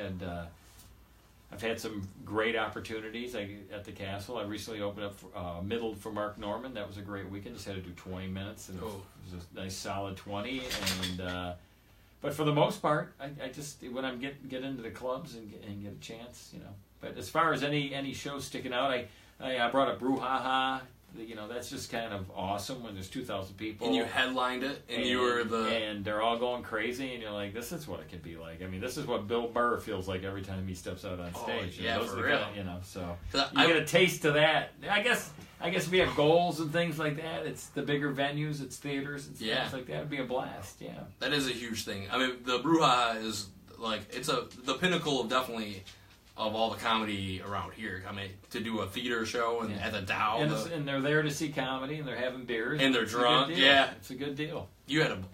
Speaker 2: had some great opportunities at the Castle. I recently opened up middle for Mark Norman. That was a great weekend. Just had to do 20 minutes, and it was a nice solid 20. And but for the most part, I just when I get into the clubs and get a chance, But as far as any shows sticking out, I brought up brouhaha. You know, that's just kind of awesome when there's 2,000 people.
Speaker 1: And you headlined it, and you were
Speaker 2: And they're all going crazy, and you're like, this is what it could be like. I mean, this is what Bill Burr feels like every time he steps out on stage.
Speaker 1: Oh, yeah,
Speaker 2: those
Speaker 1: for
Speaker 2: are
Speaker 1: real.
Speaker 2: you know, so you get a taste of that. I guess we have goals and things like that. It's the bigger venues, it's theaters and things like that. It'd be a blast, yeah.
Speaker 1: That is a huge thing. I mean, the brouhaha is, like, it's the pinnacle of definitely... of all the comedy around here. I mean, to do a theater show and at the Dow.
Speaker 2: And they're there to see comedy, and they're having beers.
Speaker 1: And they're drunk,
Speaker 2: It's a good deal.
Speaker 1: You had an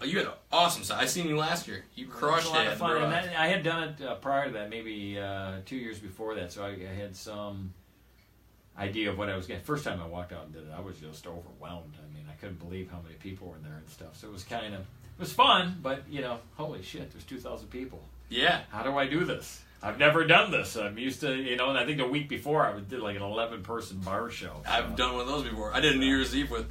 Speaker 1: awesome set. I seen you last year. You crushed it.
Speaker 2: It was a lot of fun. And I had done it prior to that, maybe 2 years before that, so I had some idea of what I was getting. First time I walked out and did it, I was just overwhelmed. I mean, I couldn't believe how many people were there and stuff. So it was it was fun, but, you know, holy shit, there's 2,000 people.
Speaker 1: Yeah.
Speaker 2: How do I do this? I've never done this. I'm used to, you know, and I think the week before I did like an 11-person bar show. So.
Speaker 1: I've done one of those before. I did a New Year's Eve with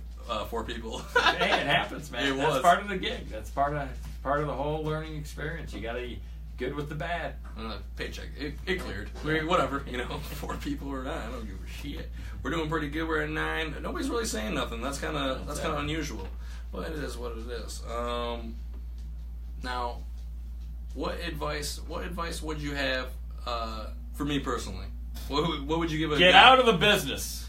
Speaker 1: 4 people.
Speaker 2: Hey, it happens, man. That's part of the gig. That's part of the whole learning experience. You got to be good with the bad.
Speaker 1: Paycheck. It cleared. Whatever, you know, 4 people or not. I don't give a shit. We're doing pretty good. We're at 9. Nobody's really saying nothing. That's kind of unusual. But it is what it is. Now, what advice would you have for me personally? What would you give a
Speaker 2: Get out of the business.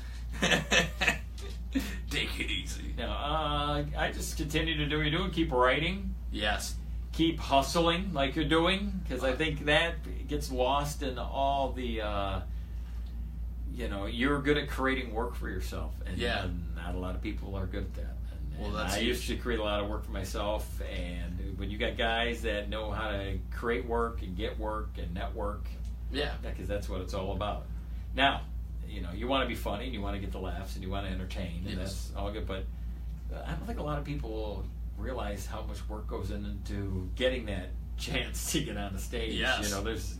Speaker 1: Take it easy.
Speaker 2: No, I just continue to do what you're doing. Keep writing.
Speaker 1: Yes.
Speaker 2: Keep hustling like you're doing, because I think that gets lost in all the, you know, you're good at creating work for yourself, and not a lot of people are good at that. And I used to create a lot of work for myself, and when you got guys that know how to create work and get work and network, because that's what it's all about. Now, you know, you want to be funny, and you want to get the laughs, and you want to entertain, and that's all good, but I don't think a lot of people realize how much work goes into getting that chance to get on the stage.
Speaker 1: Yes.
Speaker 2: You know, there's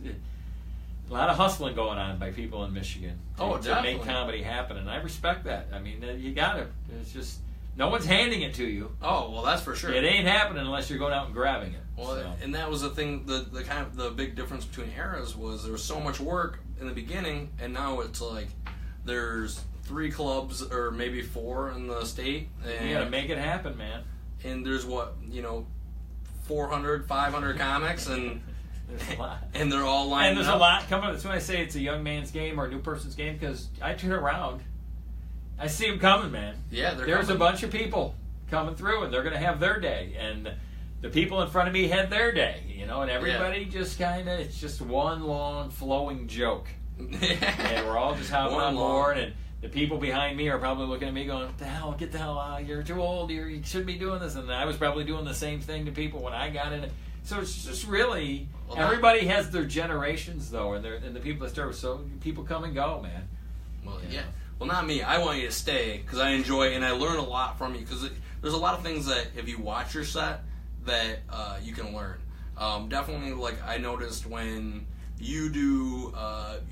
Speaker 2: a lot of hustling going on by people in Michigan to make comedy happen, and I respect that. I mean, you got to. It's just... No one's handing it to you.
Speaker 1: Oh, well, that's for sure.
Speaker 2: It ain't happening unless you're going out and grabbing it.
Speaker 1: Well, and that was the thing. The kind of the big difference between eras was there was so much work in the beginning, and now it's like there's 3 clubs or maybe 4 in the state. And
Speaker 2: you got to make it happen, man.
Speaker 1: And there's 400, 500 comics, and
Speaker 2: there's a lot,
Speaker 1: and they're all lined up.
Speaker 2: And there's a lot coming. That's when I say it's a young man's game or a new person's game, because I turn around. I see them coming, man.
Speaker 1: Yeah,
Speaker 2: there's a bunch of people coming through, and they're going to have their day. And the people in front of me had their day, you know, and everybody just kind of, it's just one long flowing joke. And we're all just hopping on board, and the people behind me are probably looking at me going, "What the hell, get the hell out, you're too old, you shouldn't be doing this." And I was probably doing the same thing to people when I got in it. So it's just really, everybody has their generations, though, and the people that start with, so people come and go, man.
Speaker 1: Well, yeah. Well, not me. I want you to stay because I enjoy it and I learn a lot from you, because there's a lot of things that if you watch your set that you can learn. Definitely, like I noticed when you do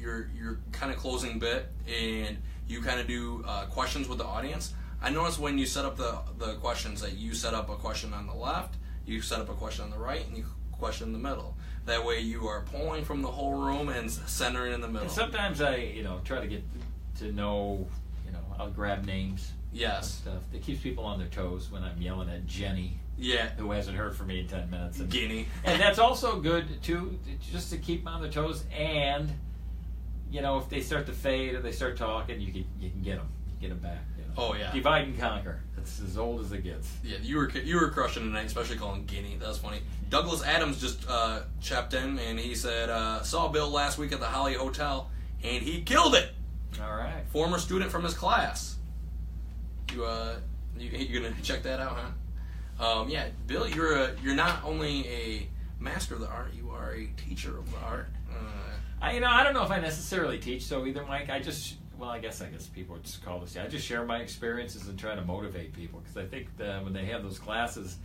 Speaker 1: your kind of closing bit and you kind of do questions with the audience. I noticed when you set up the questions that you set up a question on the left, you set up a question on the right, and you question in the middle. That way you are pulling from the whole room and centering in the middle.
Speaker 2: And sometimes I, try to get to know, I'll grab names.
Speaker 1: Yes.
Speaker 2: Stuff. It keeps people on their toes when I'm yelling at Jenny.
Speaker 1: Yeah.
Speaker 2: Who hasn't heard from me in 10 minutes. And,
Speaker 1: Guinea.
Speaker 2: And that's also good, too, just to keep them on their toes. And, if they start to fade or they start talking, you can get them. Get them back.
Speaker 1: Oh, yeah.
Speaker 2: Divide and conquer. It's as old as it gets.
Speaker 1: Yeah, you were crushing tonight, especially calling Guinea. That was funny. Douglas Adams just chipped in, and he said, saw Bill last week at the Holly Hotel, and he killed it.
Speaker 2: All right.
Speaker 1: Former student from his class. You gonna check that out, huh? Yeah, Bill, you're not only a master of the art, you are a teacher of the art.
Speaker 2: I don't know if I necessarily teach so either, Mike. I guess people would just call this. I just share my experiences and try to motivate people, because I think that when they have those classes,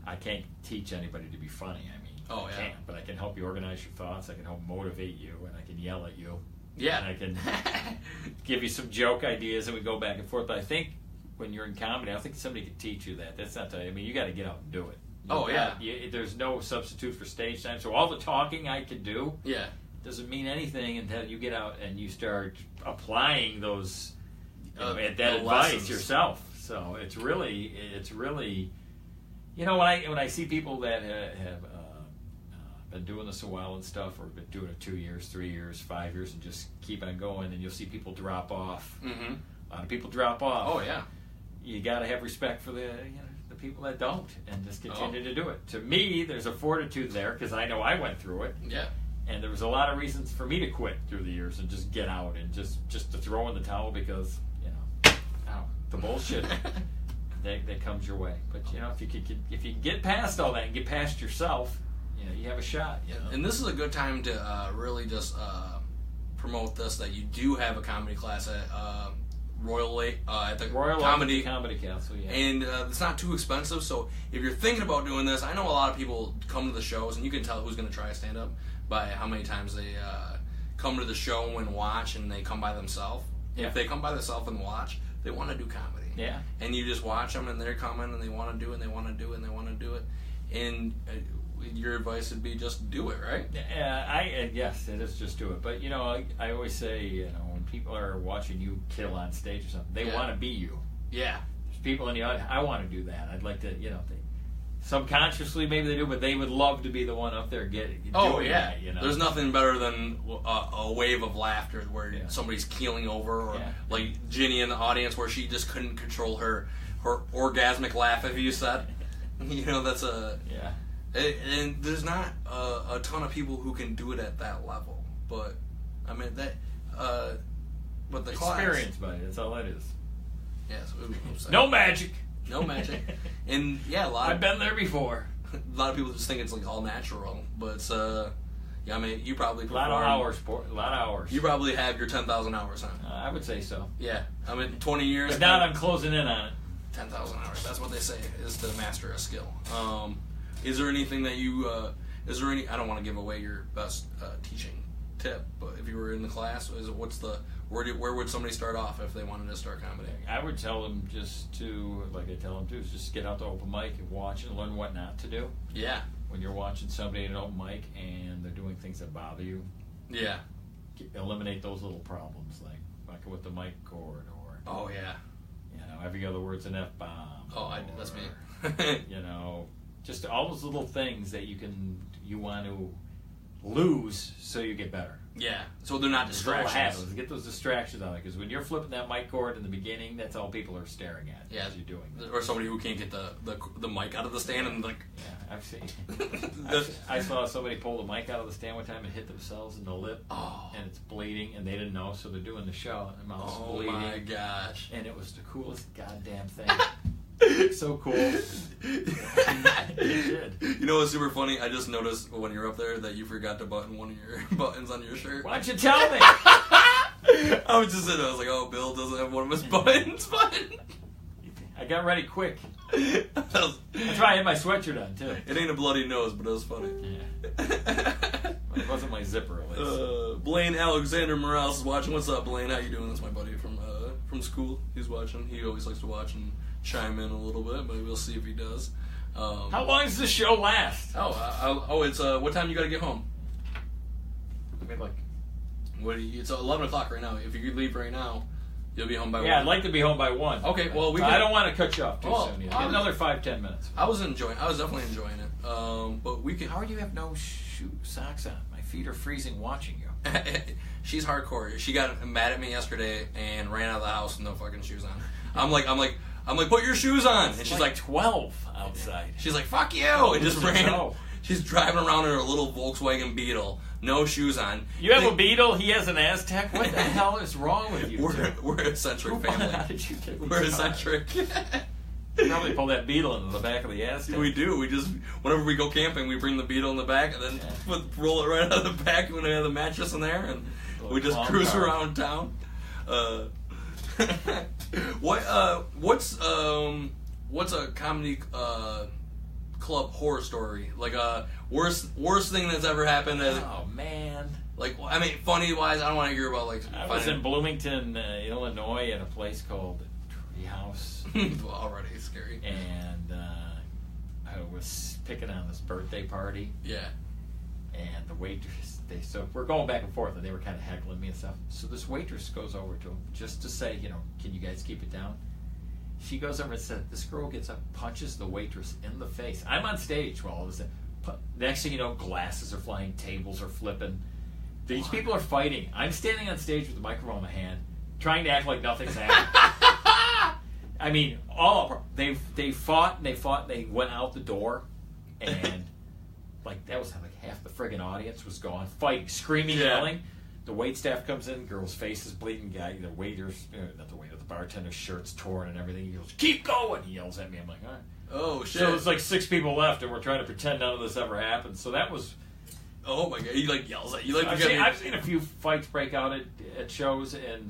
Speaker 2: I can't teach anybody to be funny. I can't, but I can help you organize your thoughts. I can help motivate you, and I can yell at you.
Speaker 1: Yeah.
Speaker 2: And I can give you some joke ideas, and we go back and forth. But I think when you're in comedy, I don't think somebody can teach you that. That's not. You got to get out and do it. There's no substitute for stage time. So all the talking I could do.
Speaker 1: Yeah.
Speaker 2: doesn't mean anything until you get out and you start applying those that advice
Speaker 1: lessons
Speaker 2: yourself. So it's really, you know, when I see people that have been doing this a while and stuff, or been doing it 2 years, 3 years, 5 years, and just keep on going, and you'll see people drop off.
Speaker 1: Mm-hmm.
Speaker 2: A lot of people drop off.
Speaker 1: Oh yeah.
Speaker 2: You got to have respect for the people that don't, and just continue to do it. To me, there's a fortitude there because I know I went through it.
Speaker 1: Yeah.
Speaker 2: And there was a lot of reasons for me to quit through the years and just get out and just to throw in the towel because the bullshit that comes your way. But if you can get past all that and get past yourself, you have a shot.
Speaker 1: And this is a good time to really just promote this, that you do have a comedy class at at the
Speaker 2: Royal
Speaker 1: Comedy
Speaker 2: Castle, yeah.
Speaker 1: And it's not too expensive, so if you're thinking about doing this, I know a lot of people come to the shows, and you can tell who's going to try stand-up by how many times they come to the show and watch, and they come by themselves.
Speaker 2: Yeah.
Speaker 1: If they come by themselves and watch, they want to do comedy.
Speaker 2: Yeah.
Speaker 1: And you just watch them, and they're coming, and they want to do it, and they want to do it, and they want to do it. And your advice would be just do it, right?
Speaker 2: Yes, it is just do it. But I always say, when people are watching you kill on stage or something, they want to be you.
Speaker 1: Yeah.
Speaker 2: There's people in the audience. I want to do that. I'd like to, subconsciously maybe they do, but they would love to be the one up there doing that.
Speaker 1: There's nothing better than a wave of laughter where somebody's keeling over, or like Ginny in the audience where she just couldn't control her orgasmic laugh. If you said, that's a And there's not a ton of people who can do it at that level, but I mean but the
Speaker 2: experience,
Speaker 1: class,
Speaker 2: buddy. That's all that is.
Speaker 1: Yes.
Speaker 2: No magic.
Speaker 1: No magic. And
Speaker 2: I've been there before.
Speaker 1: A lot of people just think it's like all natural, but it's I mean, you probably perform,
Speaker 2: a lot of hours.
Speaker 1: You probably have your 10,000 hours, huh?
Speaker 2: I would say so.
Speaker 1: Yeah, I mean 20 years.
Speaker 2: But now I'm closing in on it.
Speaker 1: 10,000 hours. That's what they say is to master a skill. Is there anything that you? I don't want to give away your best teaching tip, but if you were in the class, where would somebody start off if they wanted to start comedy?
Speaker 2: I would tell them just to, like I tell them to, is just get out to open mic and watch and learn what not to do. Yeah. When you're watching somebody at an open mic and they're doing things that bother you. Yeah. Eliminate those little problems, like fucking with the mic cord, or.
Speaker 1: Oh yeah.
Speaker 2: Every other word's an F-bomb.
Speaker 1: Oh, that's me.
Speaker 2: Just all those little things that you want to lose so you get better.
Speaker 1: Yeah, so they're not distractions.
Speaker 2: Get those distractions out of it, because when you're flipping that mic cord in the beginning, that's all people are staring at as you're doing that.
Speaker 1: Or somebody who can't get the mic out of the stand and like...
Speaker 2: Yeah, I've seen. I saw somebody pull the mic out of the stand one time and hit themselves in the lip, and it's bleeding, and they didn't know, so they're doing the show, and their mouth's bleeding. Oh my gosh. And it was the coolest goddamn thing. So cool.
Speaker 1: You know what's super funny? I just noticed when you're up there that you forgot to button one of your buttons on your shirt.
Speaker 2: Why'd you tell me?
Speaker 1: I was just sitting there, I was like, oh, Bill doesn't have one of his buttons buttoned.
Speaker 2: I got ready quick. That's why I had my sweatshirt on, too.
Speaker 1: It ain't a bloody nose, but it was funny.
Speaker 2: Yeah. Well, it wasn't my zipper, at least.
Speaker 1: Blaine Alexander Morales is watching. What's up, Blaine? How you doing? That's my buddy from school. He's watching. He always likes to watch and chime in a little bit, but we'll see if he does.
Speaker 2: How long does this show last?
Speaker 1: It's what time you got to get home?
Speaker 2: I mean,
Speaker 1: it's 11 o'clock right now. If you could leave right now, you'll be home by 1.
Speaker 2: Yeah, I'd like to be home by 1.
Speaker 1: Okay, well
Speaker 2: I don't want to cut you off too soon. Get another 5-10 minutes.
Speaker 1: I was definitely enjoying it. But we can.
Speaker 2: How do you have no socks on? My feet are freezing watching you.
Speaker 1: She's hardcore. She got mad at me yesterday and ran out of the house with no fucking shoes on. I'm like, put your shoes on. And she's like
Speaker 2: 12 outside.
Speaker 1: She's like, fuck you, and just ran. She's driving around in her little Volkswagen Beetle, no shoes on.
Speaker 2: You have a Beetle, he has an Aztec. What the hell is wrong with you?
Speaker 1: We're an eccentric family.
Speaker 2: How did you get
Speaker 1: We're eccentric.
Speaker 2: You probably pull that Beetle into the back of the Aztec.
Speaker 1: We do. We just, whenever we go camping, we bring the Beetle in the back and then roll it right out of the back when we have the mattress in there, and we just cruise around town. What's a comedy club horror story? Like worst thing that's ever happened?
Speaker 2: Oh man!
Speaker 1: Like, I mean, funny wise, I don't want to hear about
Speaker 2: I was in Bloomington, Illinois, at a place called Treehouse.
Speaker 1: Already scary.
Speaker 2: And I was picking on this birthday party.
Speaker 1: Yeah.
Speaker 2: And the waitress, so we're going back and forth, and they were kind of heckling me and stuff. So this waitress goes over to him just to say, can you guys keep it down? She goes over and says, this girl gets up, punches the waitress in the face. I'm on stage while all of a sudden, next thing you know, glasses are flying, tables are flipping. These people are fighting. I'm standing on stage with the microphone in my hand, trying to act like nothing's happened. I mean, they fought and they fought. And they went out the door, and that was like half the friggin' audience was gone, fighting, screaming, yelling. The wait staff comes in, girl's face is bleeding. Guy, the waiter's not the waiter, the bartender's shirt's torn and everything. He goes, "Keep going!" He yells at me. I'm like, all right.
Speaker 1: Oh shit!
Speaker 2: So there's like 6 people left, and we're trying to pretend none of this ever happened. So that was.
Speaker 1: Oh my god! He yells at you.
Speaker 2: I've seen a few fights break out at shows, and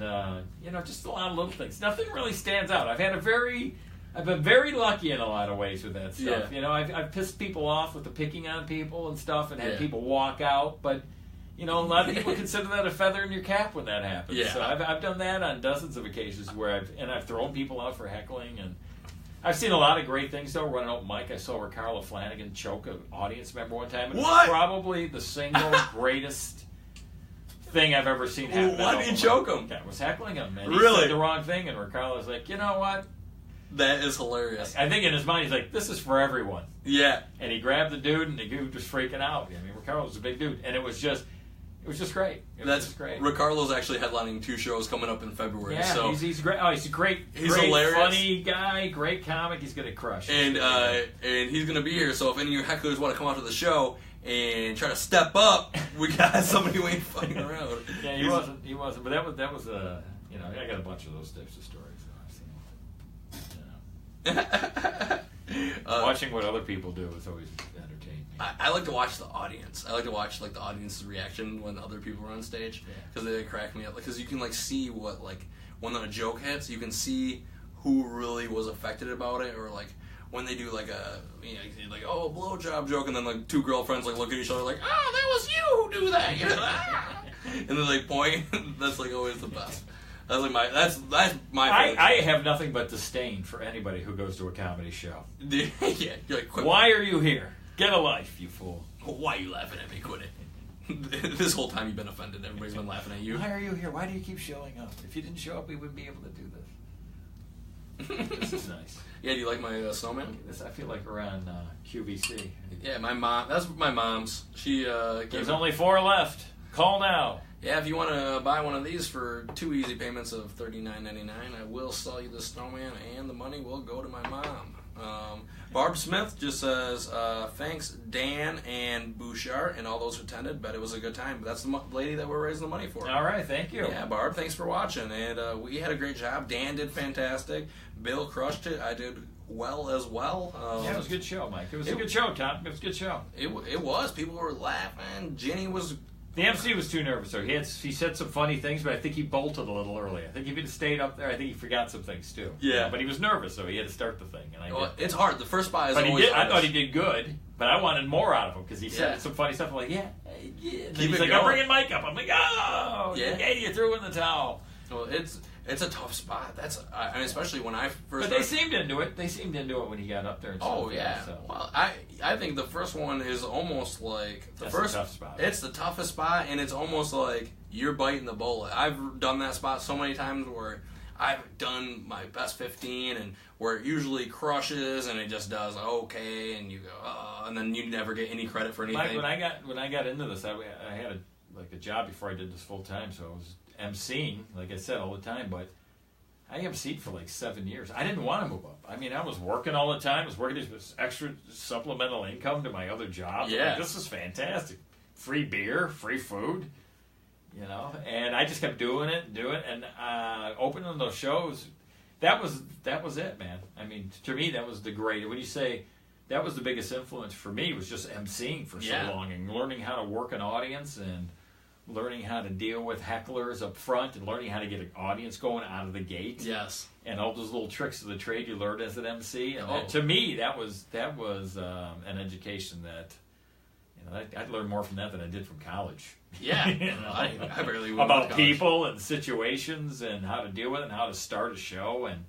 Speaker 2: just a lot of little things. Nothing really stands out. I've been very lucky in a lot of ways with that stuff.
Speaker 1: Yeah.
Speaker 2: I've pissed people off with the picking on people and stuff, and had people walk out. But a lot of people consider that a feather in your cap when that happens.
Speaker 1: Yeah.
Speaker 2: So I've done that on dozens of occasions where I've thrown people out for heckling, and I've seen a lot of great things though. Running open mic, I saw Ricardo Flanagan choke an audience member one time. It was probably the single greatest thing I've ever seen happen.
Speaker 1: Why did he choke him?
Speaker 2: I was heckling him, and
Speaker 1: really?
Speaker 2: He said the wrong thing, and Ricardo was like, you know what?
Speaker 1: That is hilarious.
Speaker 2: I think in his mind he's like, this is for everyone.
Speaker 1: Yeah.
Speaker 2: And he grabbed the dude, and the dude was freaking out. I mean, Ricardo was a big dude, and it was just great. That's great.
Speaker 1: Ricardo's actually headlining 2 shows coming up in February.
Speaker 2: Yeah,
Speaker 1: so
Speaker 2: he's great. Oh, he's a great,
Speaker 1: hilarious,
Speaker 2: funny guy, great comic. He's gonna crush.
Speaker 1: And he's gonna be here. So if any of your hecklers want to come out to the show and try to step up, we got somebody who ain't fucking around.
Speaker 2: Yeah, he wasn't. But that was I got a bunch of those types of stories. I've seen. Watching what other people do is always entertaining.
Speaker 1: I like to watch the audience. I like to watch the audience's reaction when other people are on stage because they crack me up. Because you can see what when a joke hits, you can see who really was affected about it, or when they do a blowjob joke, and then 2 girlfriends look at each other like, oh, that was you who do that, and then point. That's always the best. That's my favorite.
Speaker 2: I have nothing but disdain for anybody who goes to a comedy show.
Speaker 1: Yeah, you're quick.
Speaker 2: Why are you here? Get a life, you fool.
Speaker 1: Why are you laughing at me? Quit it. This whole time you've been offended. Everybody's been laughing at you.
Speaker 2: Why are you here? Why do you keep showing up? If you didn't show up, we wouldn't be able to do this. This is nice.
Speaker 1: Yeah, do you like my snowman?
Speaker 2: I feel like we're on QVC.
Speaker 1: Yeah, my mom. That's my mom's. She.
Speaker 2: There's only 4 left. Call now.
Speaker 1: Yeah, if you want to buy one of these for 2 easy payments of $39.99, I will sell you the snowman, and the money will go to my mom. Barb Smith just says, thanks Dan and Bushart and all those who attended. Bet it was a good time. But that's the lady that we're raising the money for.
Speaker 2: All right, thank you.
Speaker 1: Yeah, Barb, thanks for watching. And we had a great job. Dan did fantastic. Bill crushed it. I did well as well.
Speaker 2: It was a good show, Mike. It was a good show, Tom. It was a good show.
Speaker 1: It was. People were laughing. Jenny was...
Speaker 2: The MC was too nervous, so he said some funny things, but I think he bolted a little early. I think if he'd stayed up there, I think he forgot some things too.
Speaker 1: Yeah,
Speaker 2: but he was nervous, so he had to start the thing. And
Speaker 1: it's hard. The first spot is always hard.
Speaker 2: I thought he did good, but I wanted more out of him because he said some funny stuff. I'm like, yeah. And he's like, I'm bringing Mike up. I'm like, oh, yeah, you threw in the towel.
Speaker 1: Well, it's a tough spot. I mean, especially when I first.
Speaker 2: But they seemed into it. They seemed into it when he got up there. And
Speaker 1: oh yeah. So. Well, I think the first one is almost like
Speaker 2: That's the tough spot.
Speaker 1: It's the toughest spot, and it's almost like you're biting the bullet. I've done that spot so many times where I've done my best 15, and where it usually crushes, and it just does okay, and you go, and then you never get any credit for anything.
Speaker 2: Mike, when I got into this, I had a job before I did this full time, so I was emceeing, like I said, all the time, but I emceed for 7 years. I didn't want to move up. I mean, I was working all the time. I was working this extra supplemental income to my other job.
Speaker 1: Yeah.
Speaker 2: This is fantastic. Free beer, free food, and I just kept doing it, and opening those shows, that was it, man. I mean, to me, that was the great, when you say that was the biggest influence for me, was just emceeing for so long and learning how to work an audience and learning how to deal with hecklers up front and learning how to get an audience going out of the gate.
Speaker 1: Yes.
Speaker 2: And all those little tricks of the trade you learned as an MC. And to me, that was an education that, I learned more from that than I did from college.
Speaker 1: Yeah. I barely went
Speaker 2: about
Speaker 1: to
Speaker 2: people and situations and how to deal with it and how to start a show and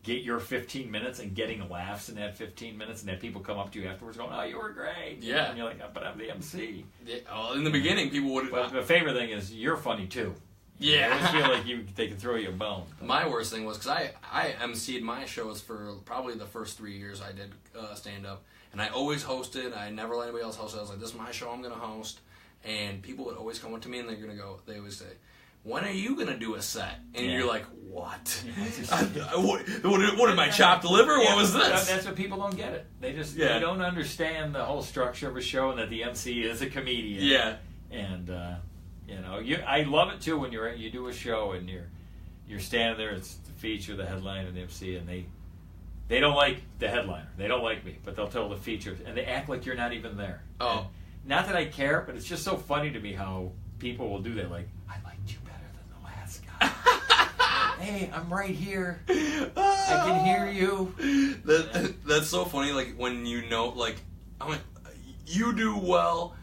Speaker 2: get your 15 minutes and getting laughs in that 15 minutes, and that people come up to you afterwards going, "Oh, you were great."
Speaker 1: Yeah.
Speaker 2: And you're like, "Oh, but I'm the MC."
Speaker 1: Yeah, well, in the beginning, people would.
Speaker 2: But the favorite thing is you're funny too.
Speaker 1: Yeah.
Speaker 2: I always feel like they can throw you a bone.
Speaker 1: My worst thing was because I emceed my shows for probably the first 3 years I did stand up, and I always hosted. I never let anybody else host. I was like, "This is my show. I'm going to host." And people would always come up to me and they always say, "When are you going to do a set?" And you're like, "What? What did my chopped liver? What was this?"
Speaker 2: That's what people don't get it. They just they don't understand the whole structure of a show and that the MC is a comedian.
Speaker 1: Yeah.
Speaker 2: And I love it too when you do a show and you're standing there. It's the feature, the headliner, and the MC, and they don't like the headliner. They don't like me, but they'll tell the feature, and they act like you're not even there.
Speaker 1: Oh.
Speaker 2: And not that I care, but it's just so funny to me how people will do that. Like, "I liked you better than the last guy." "Hey, I'm right here. I can hear you."
Speaker 1: That's so funny. Like when I'm like, you do well.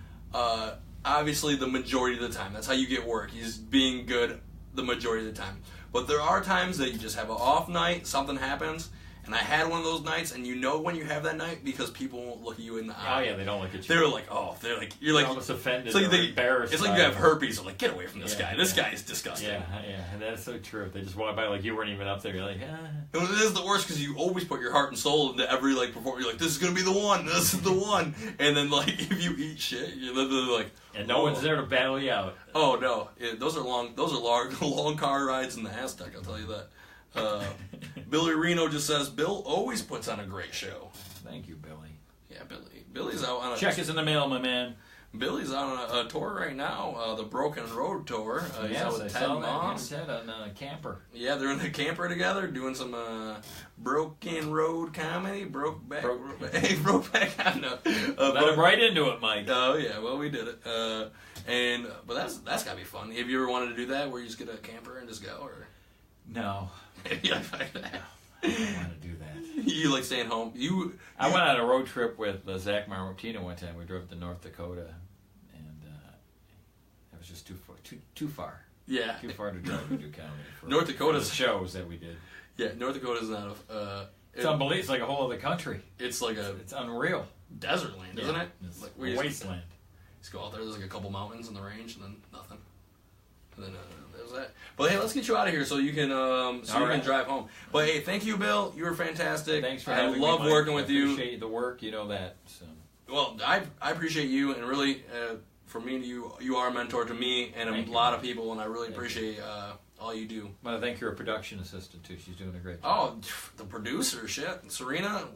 Speaker 1: Obviously, the majority of the time, that's how you get work. Is being good the majority of the time. But there are times that you just have an off night. Something happens. And I had one of those nights, and you know when you have that night because people won't look at you in the eye.
Speaker 2: Oh yeah, they don't look at you.
Speaker 1: You're like
Speaker 2: almost offended.
Speaker 1: It's like
Speaker 2: or embarrassed.
Speaker 1: It's like you have herpes. They're like, "Get away from this guy. This guy is disgusting."
Speaker 2: Yeah, and that's so true. They just walk by like you weren't even up there. You're like,
Speaker 1: And it is the worst because you always put your heart and soul into every performance. You're like, "This is gonna be the one. This is the one." And then if you eat shit, you're literally like,
Speaker 2: and no one's there to battle you out.
Speaker 1: Oh no, those are long car rides in the Aztec. I'll tell you that. Billy Reno just says Bill always puts on a great show.
Speaker 2: Thank you, Billy.
Speaker 1: Yeah, Billy's out on a
Speaker 2: check is in the mail, my man.
Speaker 1: Billy's on a tour right now, the Broken Road tour. He's out with Ted Moss.
Speaker 2: Ted on a camper.
Speaker 1: Yeah, they're in the camper together doing some Broken Road comedy. Brokeback. No.
Speaker 2: Let him right into it, Mike.
Speaker 1: Oh yeah, well we did it. But that's gotta be fun. Have you ever wanted to do that, where you just get a camper and just go, or?
Speaker 2: No.
Speaker 1: Yeah,
Speaker 2: I don't want to do that.
Speaker 1: You like staying home?
Speaker 2: I went on a road trip with Zach Martina one time. We drove to North Dakota, and it was just too far.
Speaker 1: Yeah.
Speaker 2: Too far to drive to do comedy.
Speaker 1: North Dakota's
Speaker 2: the shows that we did.
Speaker 1: Yeah, North Dakota's not a...
Speaker 2: it's unbelievable. It's like a whole other country.
Speaker 1: It's like
Speaker 2: It's unreal.
Speaker 1: Desert land, isn't it?
Speaker 2: It's
Speaker 1: like
Speaker 2: a wasteland.
Speaker 1: Just go out there, there's like a couple mountains in the range, and then nothing. And then there's that. But hey, let's get you out of here so you can can drive home. But hey, thank you, Bill. You were fantastic.
Speaker 2: Thanks for having me.
Speaker 1: I love working with you.
Speaker 2: I appreciate the work. You know that. So.
Speaker 1: Well, I appreciate you, and really, for me, you are a mentor to me and a lot of people, and I really appreciate all you do.
Speaker 2: I want to thank your production assistant too. She's doing a great job.
Speaker 1: Oh, the producer, shit, Serena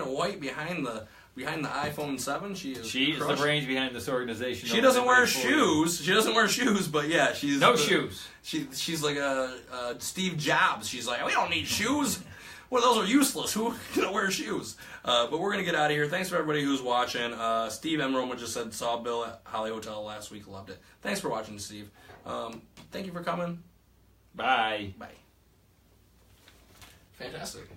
Speaker 1: White behind the iPhone 7. She's
Speaker 2: the brains behind this organization.
Speaker 1: She doesn't wear shoes. She doesn't wear shoes, but yeah, she's
Speaker 2: shoes.
Speaker 1: She's like a Steve Jobs. She's like, we don't need shoes. Well, those are useless. Who gonna wear shoes? But we're gonna get out of here. Thanks for everybody who's watching. Steve M. Roma just said saw Bill at Holly Hotel last week. Loved it. Thanks for watching, Steve. Thank you for coming.
Speaker 2: Bye.
Speaker 1: Bye. Fantastic.